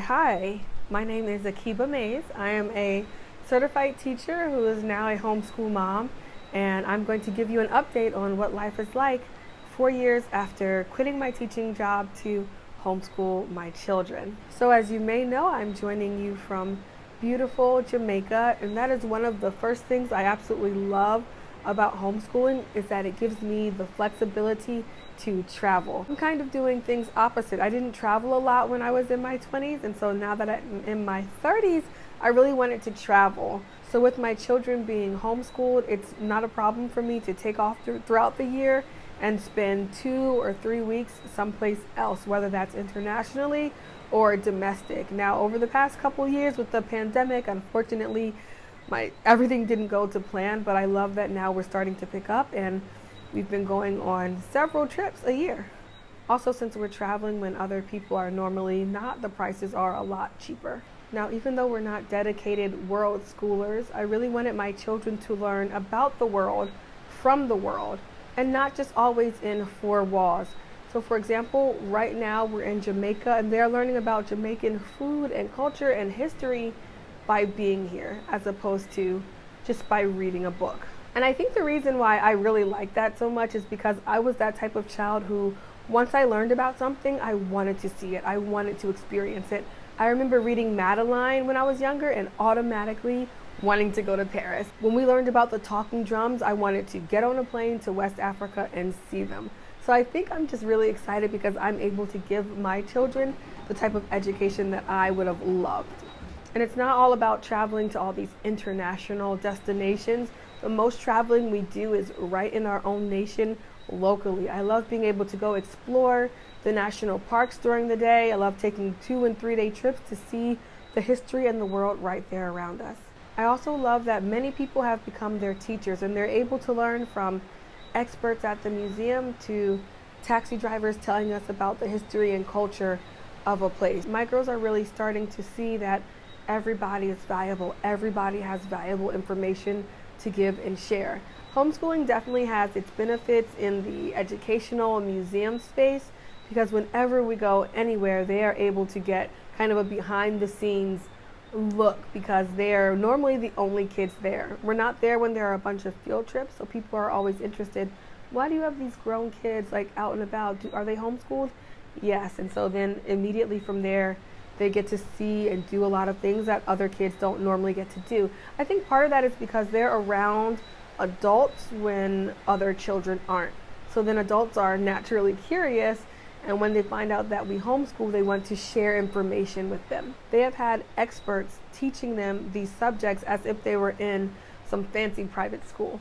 Hi, my name is Akiba Mays. I am a certified teacher who is now a homeschool mom, and I'm going to give you an update on what life is like 4 years after quitting my teaching job to homeschool my children. So as you may know, I'm joining you from beautiful Jamaica, and that is one of the first things I absolutely love about homeschooling is that it gives me the flexibility to travel. I'm kind of doing things opposite. I didn't travel a lot when I was in my 20s, and so now that I'm in my 30s, I really wanted to travel. So with my children being homeschooled, it's not a problem for me to take off throughout the year and spend 2 or 3 weeks someplace else, whether that's internationally or domestic. Now, over the past couple years with the pandemic, unfortunately, everything didn't go to plan, but I love that now we're starting to pick up and we've been going on several trips a year. Also, since we're traveling when other people are normally not, the prices are a lot cheaper. Now, even though we're not dedicated world schoolers, I really wanted my children to learn about the world from the world and not just always in 4 walls. So for example, right now we're in Jamaica and they're learning about Jamaican food and culture and history by being here as opposed to just by reading a book. And I think the reason why I really like that so much is because I was that type of child who, once I learned about something, I wanted to see it. I wanted to experience it. I remember reading Madeline when I was younger and automatically wanting to go to Paris. When we learned about the talking drums, I wanted to get on a plane to West Africa and see them. So I think I'm just really excited because I'm able to give my children the type of education that I would have loved. And it's not all about traveling to all these international destinations. The most traveling we do is right in our own nation locally. I love being able to go explore the national parks during the day. I love taking 2 and 3 day trips to see the history and the world right there around us. I also love that many people have become their teachers and they're able to learn from experts at the museum to taxi drivers telling us about the history and culture of a place. My girls are really starting to see that everybody is valuable. Everybody has valuable information to give and share. Homeschooling definitely has its benefits in the educational museum space because whenever we go anywhere, they are able to get kind of a behind the scenes look because they're normally the only kids there. We're not there when there are a bunch of field trips, so people are always interested. Why do you have these grown kids like out and about? Are they homeschooled? Yes, and so then immediately from there, they get to see and do a lot of things that other kids don't normally get to do. I think part of that is because they're around adults when other children aren't. So then adults are naturally curious, and when they find out that we homeschool, they want to share information with them. They have had experts teaching them these subjects as if they were in some fancy private school.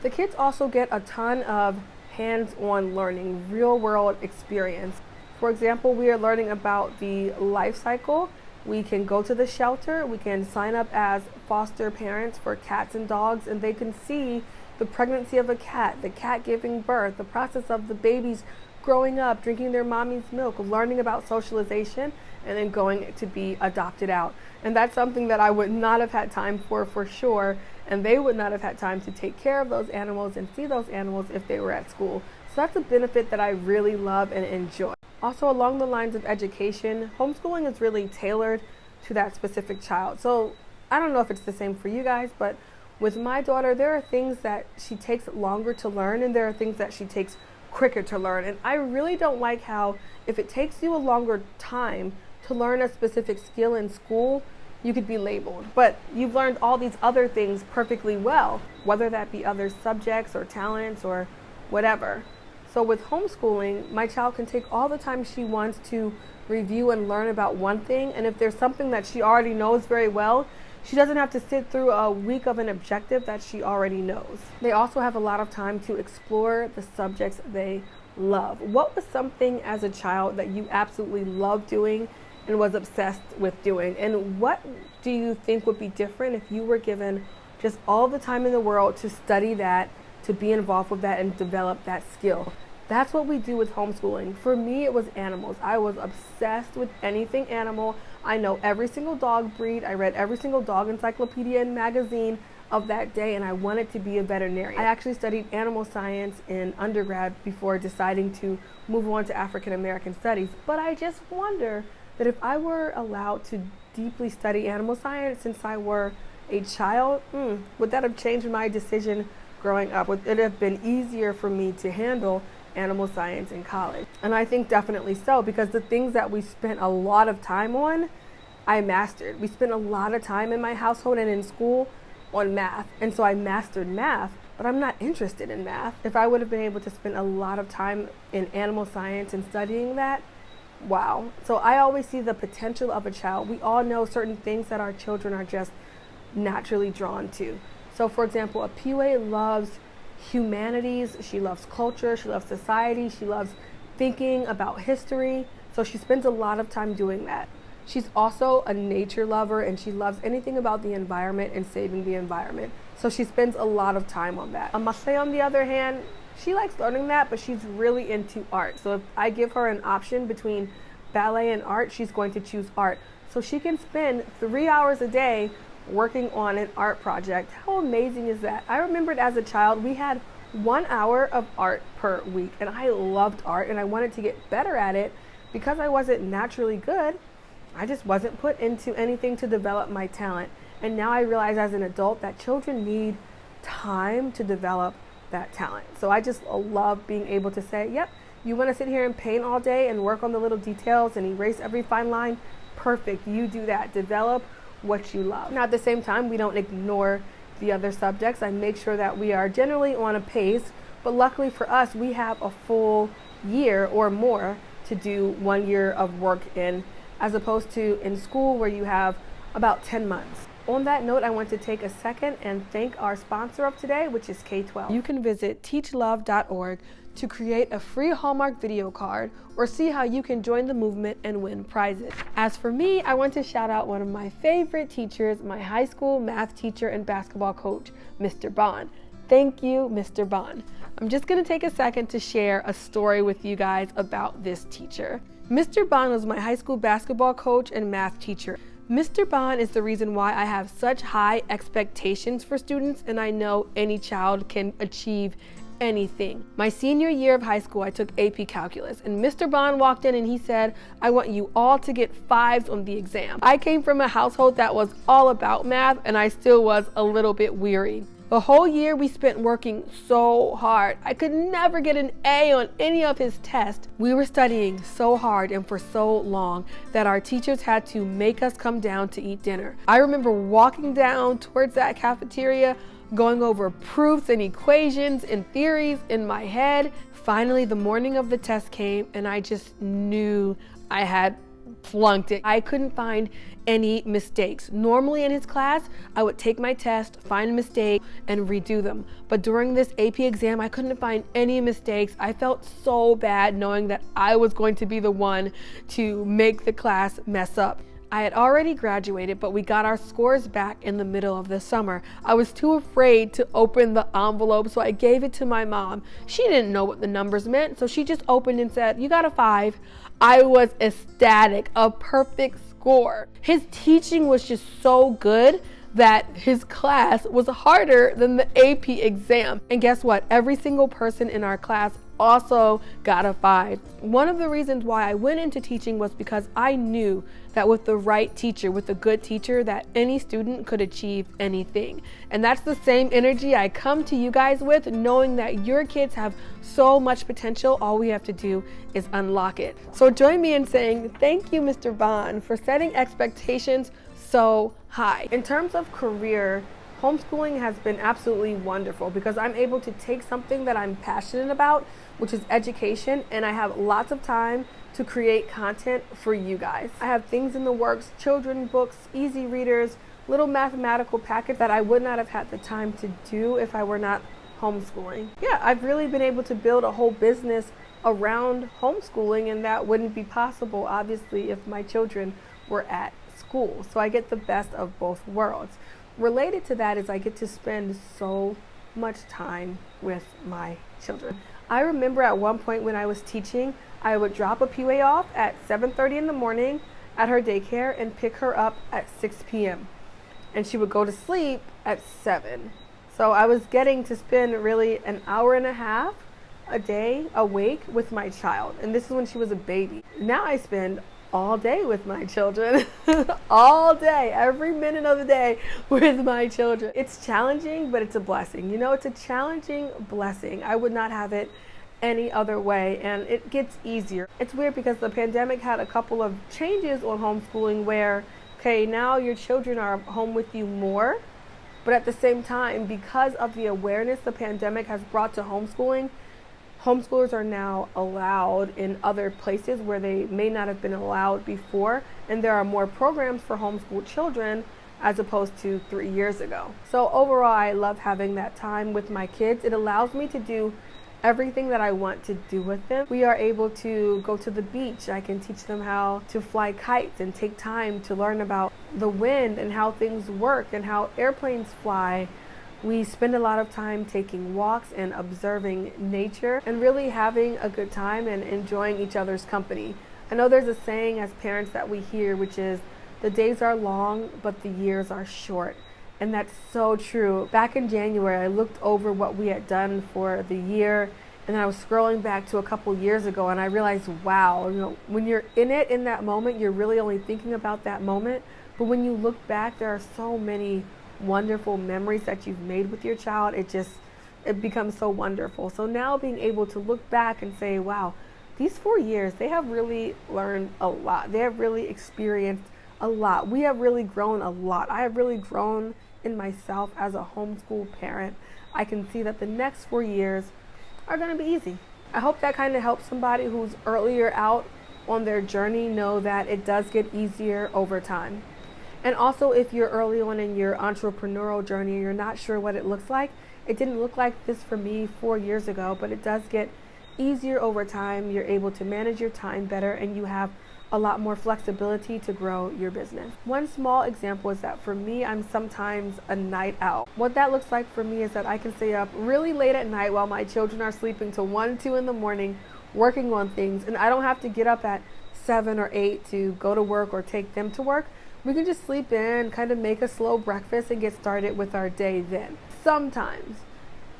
The kids also get a ton of hands-on learning, real-world experience. For example, we are learning about the life cycle. We can go to the shelter, we can sign up as foster parents for cats and dogs, and they can see the pregnancy of a cat, the cat giving birth, the process of the babies growing up, drinking their mommy's milk, learning about socialization, and then going to be adopted out. And that's something that I would not have had time for sure, and they would not have had time to take care of those animals and see those animals if they were at school. So that's a benefit that I really love and enjoy. Also, along the lines of education, homeschooling is really tailored to that specific child. So I don't know if it's the same for you guys, but with my daughter, there are things that she takes longer to learn and there are things that she takes quicker to learn. And I really don't like how if it takes you a longer time to learn a specific skill in school, you could be labeled. But you've learned all these other things perfectly well, whether that be other subjects or talents or whatever. So with homeschooling, my child can take all the time she wants to review and learn about one thing. And if there's something that she already knows very well, she doesn't have to sit through a week of an objective that she already knows. They also have a lot of time to explore the subjects they love. What was something as a child that you absolutely loved doing and was obsessed with doing? And what do you think would be different if you were given just all the time in the world to study that, to be involved with that and develop that skill? That's what we do with homeschooling. For me, it was animals. I was obsessed with anything animal. I know every single dog breed. I read every single dog encyclopedia and magazine of that day, and I wanted to be a veterinarian. I actually studied animal science in undergrad before deciding to move on to African American studies. But I just wonder, that if I were allowed to deeply study animal science since I were a child, would that have changed my decision growing up? Would it have been easier for me to handle animal science in college? And I think definitely so, because the things that we spent a lot of time on, I mastered. We spent a lot of time in my household and in school on math, and so I mastered math, but I'm not interested in math. If I would have been able to spend a lot of time in animal science and studying that, wow. So I always see the potential of a child. We all know certain things that our children are just naturally drawn to. So for example, a PUA loves humanities, she loves culture, she loves society, she loves thinking about history. So she spends a lot of time doing that. She's also a nature lover, and she loves anything about the environment and saving the environment. So she spends a lot of time on that. Amashe, on the other hand, she likes learning that, but she's really into art. So if I give her an option between ballet and art, she's going to choose art. So she can spend 3 hours a day working on an art project. How amazing is that? I remembered as a child, we had 1 hour of art per week, and I loved art and I wanted to get better at it. Because I wasn't naturally good, I just wasn't put into anything to develop my talent. And now I realize as an adult that children need time to develop that talent. So I just love being able to say, yep, you want to sit here and paint all day and work on the little details and erase every fine line? Perfect, you do that. Develop what you love. Now at the same time, we don't ignore the other subjects. I make sure that we are generally on a pace, but luckily for us, we have a full year or more to do 1 year of work in, as opposed to in school where you have about 10 months. On that note, I want to take a second and thank our sponsor of today, which is K-12. You can visit teachlove.org to create a free Hallmark video card or see how you can join the movement and win prizes. As for me, I want to shout out one of my favorite teachers, my high school math teacher and basketball coach, Mr. Bond. Thank you, Mr. Bond. I'm just gonna take a second to share a story with you guys about this teacher. Mr. Bond was my high school basketball coach and math teacher. Mr. Bond is the reason why I have such high expectations for students, and I know any child can achieve anything. My senior year of high school, I took AP Calculus, and Mr. Bond walked in and he said, I want you all to get 5s on the exam. I came from a household that was all about math, and I still was a little bit weary. The whole year we spent working so hard. I could never get an A on any of his tests. We were studying so hard and for so long that our teachers had to make us come down to eat dinner. I remember walking down towards that cafeteria, going over proofs and equations and theories in my head. Finally, the morning of the test came and I just knew I had flunked it. I couldn't find any mistakes. Normally in his class, I would take my test, find a mistake, and redo them. But during this AP exam, I couldn't find any mistakes. I felt so bad knowing that I was going to be the one to make the class mess up. I had already graduated, but we got our scores back in the middle of the summer. I was too afraid to open the envelope, so I gave it to my mom. She didn't know what the numbers meant, so she just opened and said, you got a 5. I was ecstatic, a perfect score. His teaching was just so good that his class was harder than the AP exam. And guess what? Every single person in our class also got a 5. One of the reasons why I went into teaching was because I knew that with the right teacher, with a good teacher, that any student could achieve anything. And that's the same energy I come to you guys with, knowing that your kids have so much potential. All we have to do is unlock it. So join me in saying thank you, Mr. Bond, for setting expectations so high. In terms of career, homeschooling has been absolutely wonderful because I'm able to take something that I'm passionate about, which is education, and I have lots of time to create content for you guys. I have things in the works, children books, easy readers, little mathematical packets that I would not have had the time to do if I were not homeschooling. Yeah, I've really been able to build a whole business around homeschooling, and that wouldn't be possible, obviously, if my children were at school. So I get the best of both worlds. Related to that is I get to spend so much time with my children. I remember at one point when I was teaching, I would drop a PUA off at 7:30 in the morning at her daycare and pick her up at 6 p.m. And she would go to sleep at 7. So I was getting to spend really an hour and a half a day awake with my child. And this is when she was a baby. Now I spend all day with my children. All day, every minute of the day with my children. It's challenging, but it's a blessing. You know, it's a challenging blessing. I would not have it any other way, and it gets easier. It's weird because the pandemic had a couple of changes on homeschooling where, okay, now your children are home with you more, but at the same time, because of the awareness the pandemic has brought to homeschooling, homeschoolers are now allowed in other places where they may not have been allowed before, and there are more programs for homeschooled children as opposed to 3 years ago. So overall, I love having that time with my kids. It allows me to do everything that I want to do with them. We are able to go to the beach. I can teach them how to fly kites and take time to learn about the wind and how things work and how airplanes fly. We spend a lot of time taking walks and observing nature and really having a good time and enjoying each other's company. I know there's a saying as parents that we hear, which is, the days are long, but the years are short. And that's so true. Back in January, I looked over what we had done for the year, and I was scrolling back to a couple years ago, and I realized, wow, you know, when you're in it in that moment, you're really only thinking about that moment. But when you look back, there are so many wonderful memories that you've made with your child. It becomes so wonderful. So now being able to look back and say, wow, these 4 years, they have really learned a lot. They have really experienced a lot. We have really grown a lot. I have really grown in myself as a homeschool parent. I can see that the next 4 years are going to be easy. I hope that kind of helps somebody who's earlier out on their journey know that it does get easier over time. And also, if you're early on in your entrepreneurial journey, you're not sure what it looks like. It didn't look like this for me 4 years ago, but it does get easier over time. You're able to manage your time better, and you have a lot more flexibility to grow your business. One small example is that for me, I'm sometimes a night owl. What that looks like for me is that I can stay up really late at night while my children are sleeping till 1, 2 in the morning working on things, and I don't have to get up at 7 or 8 to go to work or take them to work. We can just sleep in, kind of make a slow breakfast and get started with our day then. Sometimes.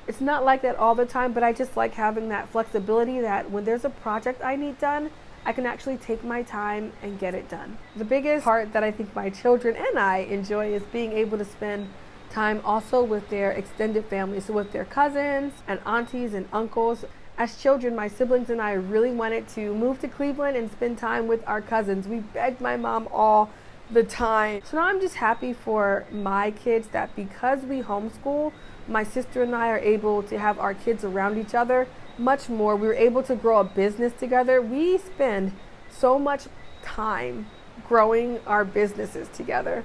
It's not like that all the time, but I just like having that flexibility that when there's a project I need done, I can actually take my time and get it done. The biggest part that I think my children and I enjoy is being able to spend time also with their extended family, so with their cousins and aunties and uncles. As children, my siblings and I really wanted to move to Cleveland and spend time with our cousins. We begged my mom all the time. So now I'm just happy for my kids that because we homeschool, my sister and I are able to have our kids around each other much more. We were able to grow a business together. We spend so much time growing our businesses together.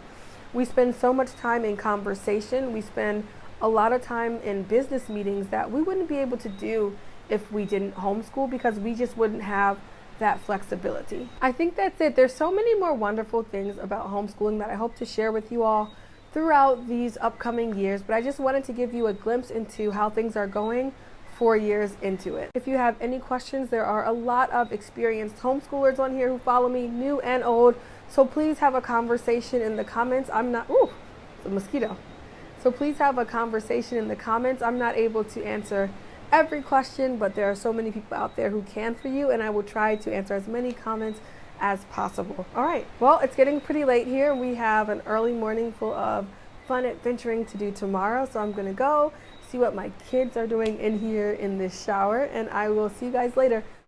We spend so much time in conversation. We spend a lot of time in business meetings that we wouldn't be able to do if we didn't homeschool, because we just wouldn't have that flexibility. I think that's it. There's so many more wonderful things about homeschooling that I hope to share with you all throughout these upcoming years, but I just wanted to give you a glimpse into how things are going 4 years into it. If you have any questions, there are a lot of experienced homeschoolers on here who follow me, new and old, so please have a conversation in the comments. It's a mosquito. So please have a conversation in the comments. I'm not able to answer every question, but there are so many people out there who can for you, and I will try to answer as many comments as possible. All right, well, it's getting pretty late here. We have an early morning full of fun adventuring to do tomorrow, so I'm gonna go see what my kids are doing in here in this shower, and I will see you guys later.